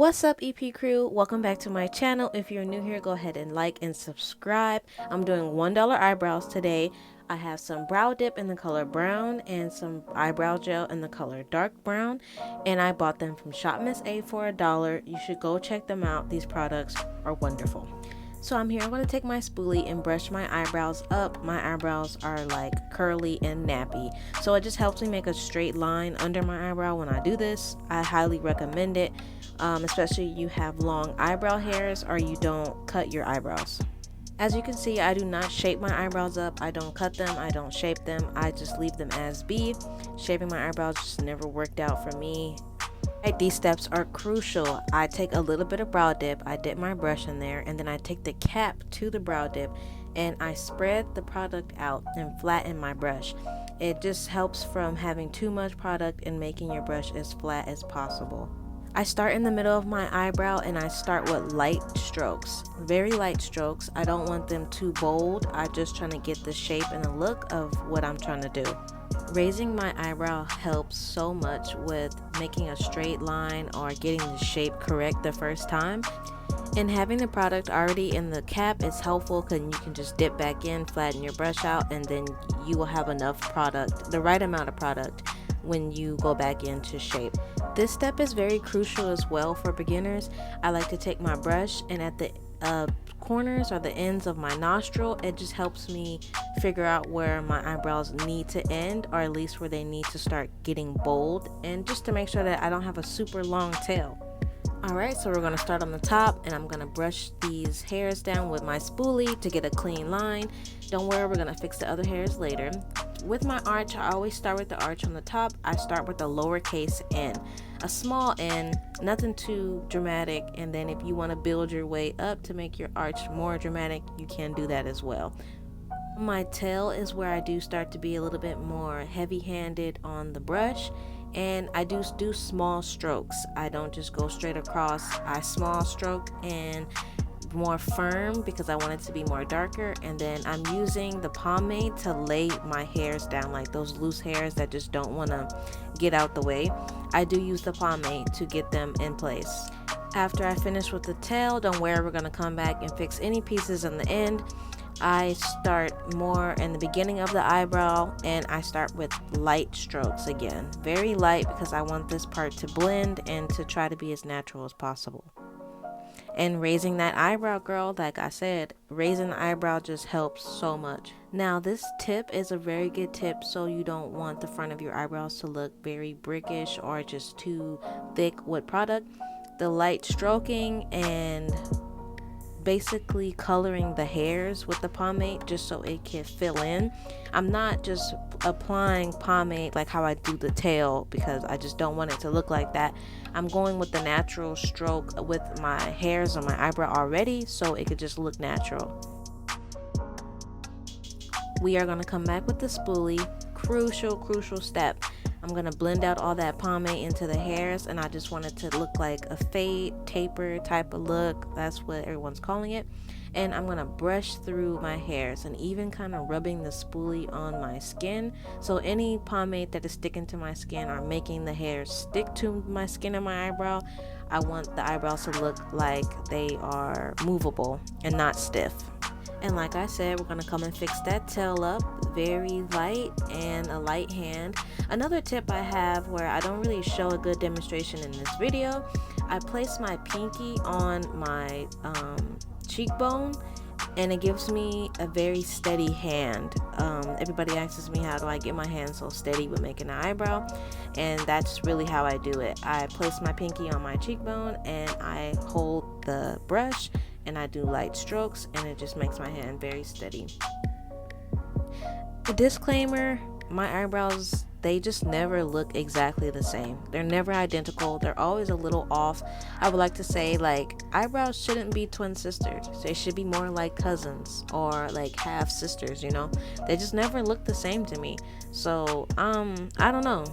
What's up, EP Crew? Welcome back to my channel. If you're new here, go ahead and like and subscribe. I'm doing $1 eyebrows today. I have some brow dip in the color brown and some eyebrow gel in the color dark brown, and I bought them from SHOPMISSA for $1. You should go check them out. These products are wonderful. So I'm here, I'm going to take my spoolie and brush my eyebrows up. My eyebrows are like curly and nappy, so it just helps me make a straight line under my eyebrow when I do this. I highly recommend it, especially you have long eyebrow hairs or you don't cut your eyebrows. As you can see, I do not shape my eyebrows up. I don't cut them, I don't shape them, I just leave them as be. Shaping my eyebrows just never worked out for me. These steps are crucial. I take a little bit of brow dip, I dip my brush in there, and then I take the cap to the brow dip and I spread the product out and flatten my brush. It just helps from having too much product and making your brush as flat as possible. I start in the middle of my eyebrow and I start with light strokes, very light strokes. I don't want them too bold. I'm just trying to get the shape and the look of what I'm trying to do. Raising my eyebrow helps so much with making a straight line or getting the shape correct the first time. And having the product already in the cap is helpful because you can just dip back in, flatten your brush out, and then you will have enough product, the right amount of product, when you go back into shape. This step is very crucial as well for beginners. I like to take my brush and at the corners or the ends of my nostril, it just helps me figure out where my eyebrows need to end, or at least where they need to start getting bold, and just to make sure that I don't have a super long tail. Alright, so we're going to start on the top, and I'm going to brush these hairs down with my spoolie to get a clean line. Don't worry, we're going to fix the other hairs later. With my arch, I always start with the arch on the top. I start with a lowercase n, a small n, nothing too dramatic, and then if you want to build your way up to make your arch more dramatic, you can do that as well. My tail is where I do start to be a little bit more heavy-handed on the brush, and I do small strokes. I don't just go straight across. I small stroke and more firm because I want it to be more darker, and then I'm using the pomade to lay my hairs down, like those loose hairs that just don't want to get out the way. I do use the pomade to get them in place. After I finish with the tail, don't worry, we're going to come back and fix any pieces on the end. I start more in the beginning of the eyebrow, and I start with light strokes again, very light, because I want this part to blend and to try to be as natural as possible. And raising that eyebrow, girl, like I said, raising the eyebrow just helps so much. Now this tip is a very good tip, so you don't want the front of your eyebrows to look very brickish or just too thick with product. The light stroking and basically coloring the hairs with the pomade just so it can fill in. I'm not just applying pomade like how I do the tail because I just don't want it to look like that. I'm going with the natural stroke with my hairs on my eyebrow already, so it could just look natural. We are going to come back with the spoolie. Crucial step. I'm going to blend out all that pomade into the hairs, and I just want it to look like a fade, taper type of look. That's what everyone's calling it. And I'm going to brush through my hairs and even kind of rubbing the spoolie on my skin. So any pomade that is sticking to my skin or making the hairs stick to my skin and my eyebrow, I want the eyebrows to look like they are movable and not stiff. And like I said, we're going to come and fix that tail up, very light and a light hand. Another tip I have where I don't really show a good demonstration in this video, I place my pinky on my cheekbone, and it gives me a very steady hand. Everybody asks me, how do I get my hand so steady with making an eyebrow? And that's really how I do it. I place my pinky on my cheekbone and I hold the brush and I do light strokes, and it just makes my hand very steady. A disclaimer, my eyebrows, they just never look exactly the same. They're never identical. They're always a little off. I would like to say, like, eyebrows shouldn't be twin sisters. They should be more like cousins or like half sisters, you know? They just never look the same to me. So, I don't know.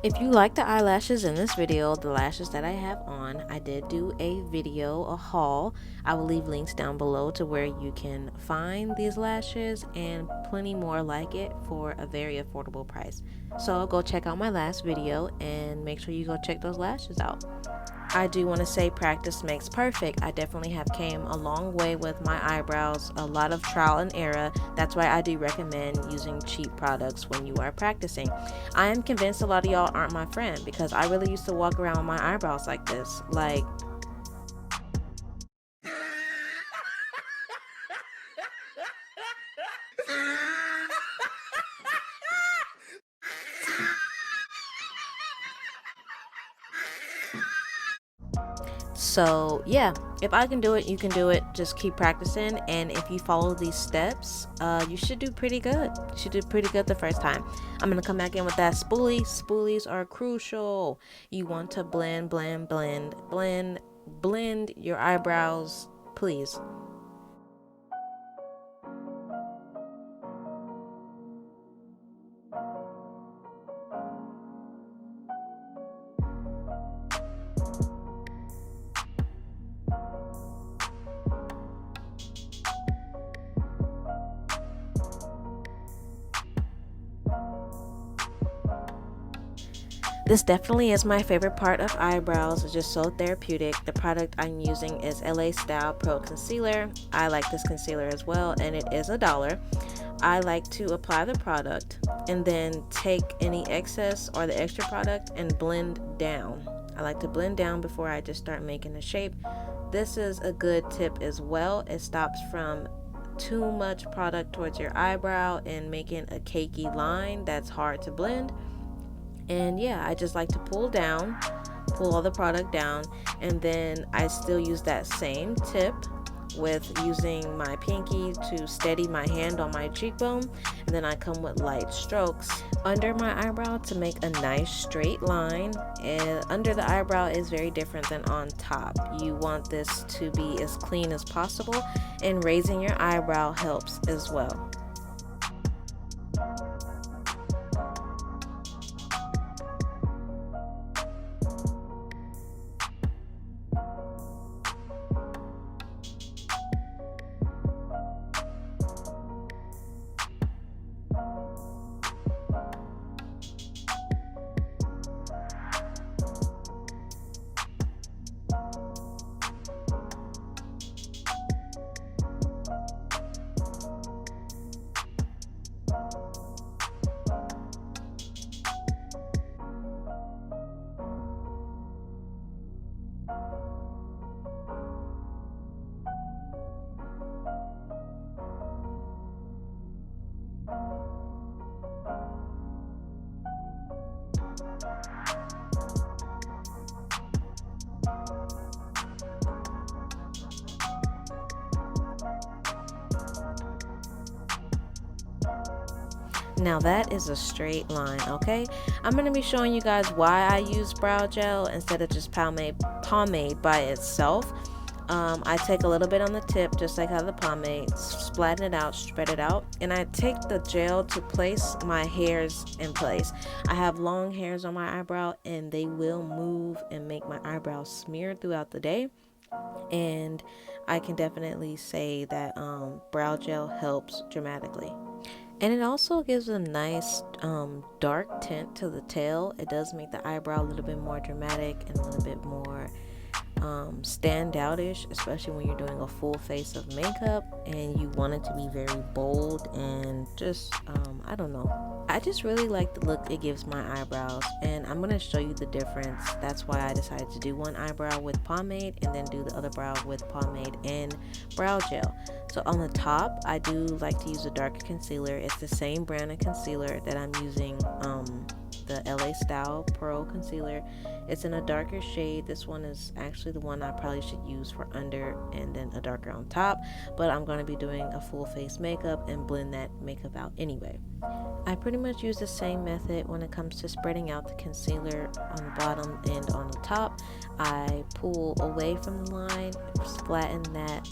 If you like the eyelashes in this video, the lashes that I have on, I did do a video, a haul. I will leave links down below to where you can find these lashes and plenty more like it for a very affordable price. So go check out my last video and make sure you go check those lashes out. I do want to say practice makes perfect. I definitely have came a long way with my eyebrows, a lot of trial and error. That's why I do recommend using cheap products when you are practicing. I am convinced a lot of y'all aren't my friend because I really used to walk around with my eyebrows like this. Like, so yeah, if I can do it, you can do it. Just keep practicing, and if you follow these steps, you should do pretty good. You should do pretty good the first time. I'm gonna come back in with that spoolie. Spoolies are crucial. You want to blend, blend, blend, blend, blend your eyebrows, please. This definitely is my favorite part of eyebrows. It's just so therapeutic. The product I'm using is LA Style Pro Concealer. I like this concealer as well, and it is $1. I like to apply the product and then take any excess or the extra product and blend down. I like to blend down before I just start making a shape. This is a good tip as well. It stops from too much product towards your eyebrow and making a cakey line that's hard to blend. And yeah, I just like to pull all the product down, and then I still use that same tip with using my pinky to steady my hand on my cheekbone, and then I come with light strokes under my eyebrow to make a nice straight line. And under the eyebrow is very different than on top. You want this to be as clean as possible, and raising your eyebrow helps as well. Now that is a straight line, okay? I'm going to be showing you guys why I use brow gel instead of just pomade by itself. I take a little bit on the tip, just like how the pomade, splat it out, spread it out, and I take the gel to place my hairs in place. I have long hairs on my eyebrow, and they will move and make my eyebrows smear throughout the day. And I can definitely say that brow gel helps dramatically. And it also gives a nice dark tint to the tail. It does make the eyebrow a little bit more dramatic and a little bit more stand out-ish, especially when you're doing a full face of makeup and you want it to be very bold and just I don't know, I just really like the look it gives my eyebrows, and I'm going to show you the difference. That's why I decided to do one eyebrow with pomade and then do the other brow with pomade and brow gel. So on the top, I do like to use a darker concealer. It's the same brand of concealer that I'm using, the LA Style Pro Concealer. It's in a darker shade. This one is actually the one I probably should use for under and then a darker on top, but I'm going to be doing a full face makeup and blend that makeup out anyway. I pretty much use the same method when it comes to spreading out the concealer on the bottom and on the top. I pull away from the line, flatten that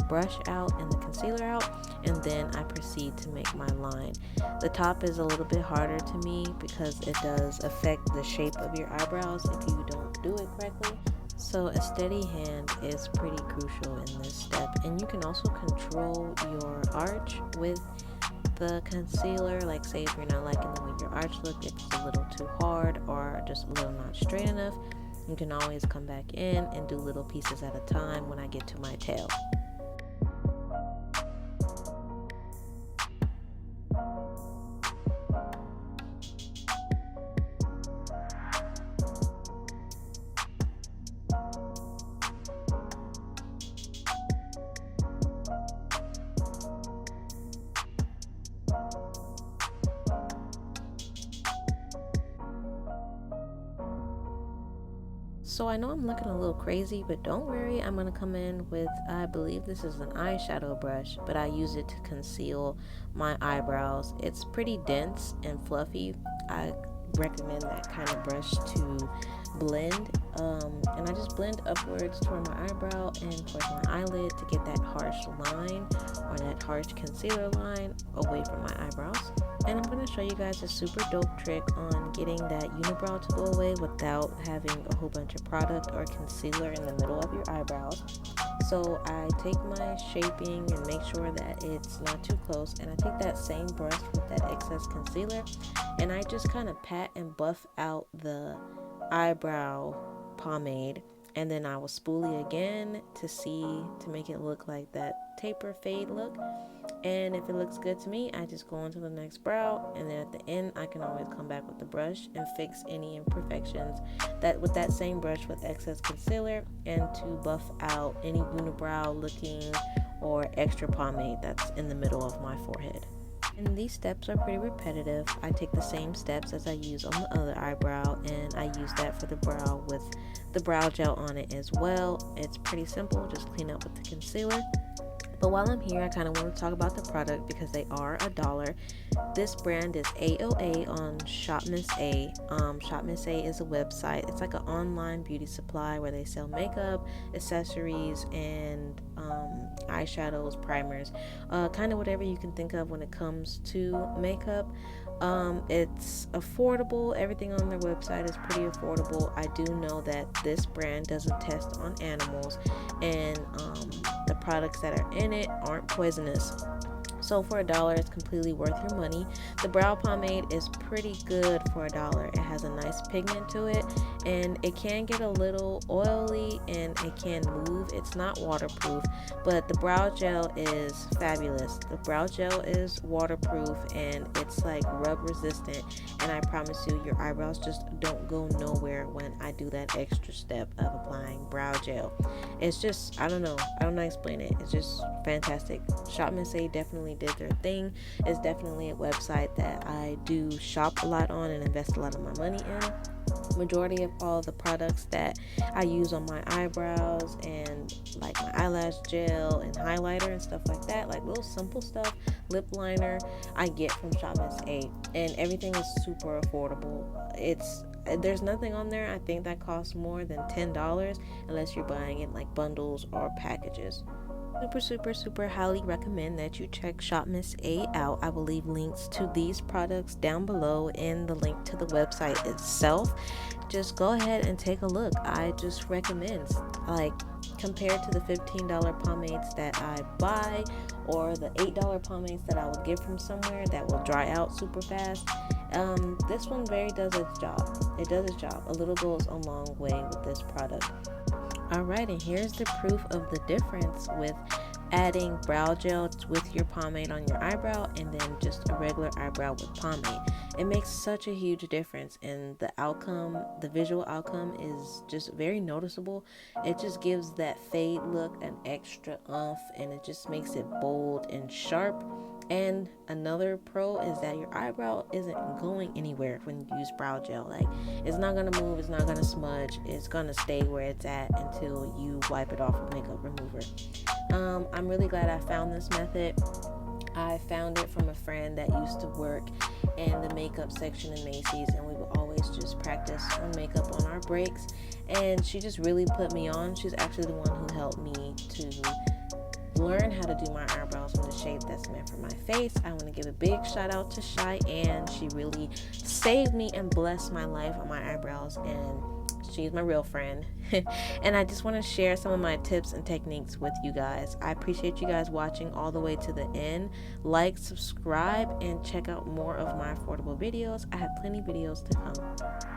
brush out and the concealer out, and then I proceed to make my line. The top is a little bit harder to me because it does affect the shape of your eyebrows if you don't do it correctly. So a steady hand is pretty crucial in this step, and you can also control your arch with the concealer. Like, say if you're not liking the way your arch look, it's a little too hard or just a little not straight enough, You can always come back in and do little pieces at a time when I get to my tail. So I know I'm looking a little crazy, but don't worry, I'm going to come in with, I believe this is an eyeshadow brush, but I use it to conceal my eyebrows. It's pretty dense and fluffy. I recommend that kind of brush to blend, and I just blend upwards toward my eyebrow and towards my eyelid to get that harsh line or that harsh concealer line away from my eyebrows. And I'm going to show you guys a super dope trick on getting that unibrow to go away without having a whole bunch of product or concealer in the middle of your eyebrows. So I take my shaping and make sure that it's not too close, and I take that same brush with that excess concealer and I just kind of pat and buff out the eyebrow pomade, and then I will spoolie again to make it look like that taper fade look. And if it looks good to me, I just go on to the next brow, and then at the end I can always come back with the brush and fix any imperfections with that same brush with excess concealer, and to buff out any unibrow looking or extra pomade that's in the middle of my forehead. And these steps are pretty repetitive. I take the same steps as I use on the other eyebrow, and I use that for the brow with the brow gel on it as well. It's pretty simple, just clean up with the concealer. But while I'm here, I kind of want to talk about the product because they are $1. This brand is AOA on SHOPMISSA. SHOPMISSA is a website. It's like an online beauty supply where they sell makeup, accessories, and eyeshadows, primers, kind of whatever you can think of when it comes to makeup. It's affordable. Everything on their website is pretty affordable. I do know that this brand doesn't test on animals, and the products that are in it aren't poisonous. So for $1, it's completely worth your money. The brow pomade is pretty good for $1. It has a nice pigment to it, and it can get a little oily and it can move. It's not waterproof, but the brow gel is fabulous. The brow gel is waterproof and it's like rub resistant, and I promise you, your eyebrows just don't go nowhere when I do that extra step of applying brow gel. It's just, I don't know how to explain it. It's just fantastic. SHOPMISSA definitely did their thing. It's definitely a website that I do shop a lot on and invest a lot of my money in. Majority of all the products that I use on my eyebrows, and like my eyelash gel and highlighter and stuff like that, like little simple stuff, lip liner, I get from SHOPMISSA, and everything is super affordable. There's nothing on there I think that costs more than $10 unless you're buying it like bundles or packages. Super highly recommend that you check SHOPMISSA out. I will leave links to these products down below and the link to the website itself. Just go ahead and take a look. I just recommend, like, compared to the $15 pomades that I buy or the $8 pomades that I would get from somewhere that will dry out super fast, this one does its job. It does its job. A little goes a long way with this product. Alright, and here's the proof of the difference with adding brow gel with your pomade on your eyebrow and then just a regular eyebrow with pomade. It makes such a huge difference, and the outcome, the visual outcome, is just very noticeable. It just gives that fade look an extra oomph, and it just makes it bold and sharp. And another pro is that your eyebrow isn't going anywhere when you use brow gel. Like, it's not gonna move, it's not gonna smudge, it's gonna stay where it's at until you wipe it off with makeup remover. I'm really glad I found this method. I found it from a friend that used to work in the makeup section in Macy's, and we would always just practice on makeup on our breaks, and she just really put me on. She's actually the one who helped me to learn how to do my eyebrows in the shape that's meant for my face. I want to give a big shout out to Cheyenne. She really saved me and blessed my life on my eyebrows, and she's my real friend. And I just want to share some of my tips and techniques with you guys. I appreciate you guys watching all the way to the end. Like, subscribe, and check out more of my affordable videos. I have plenty of videos to come.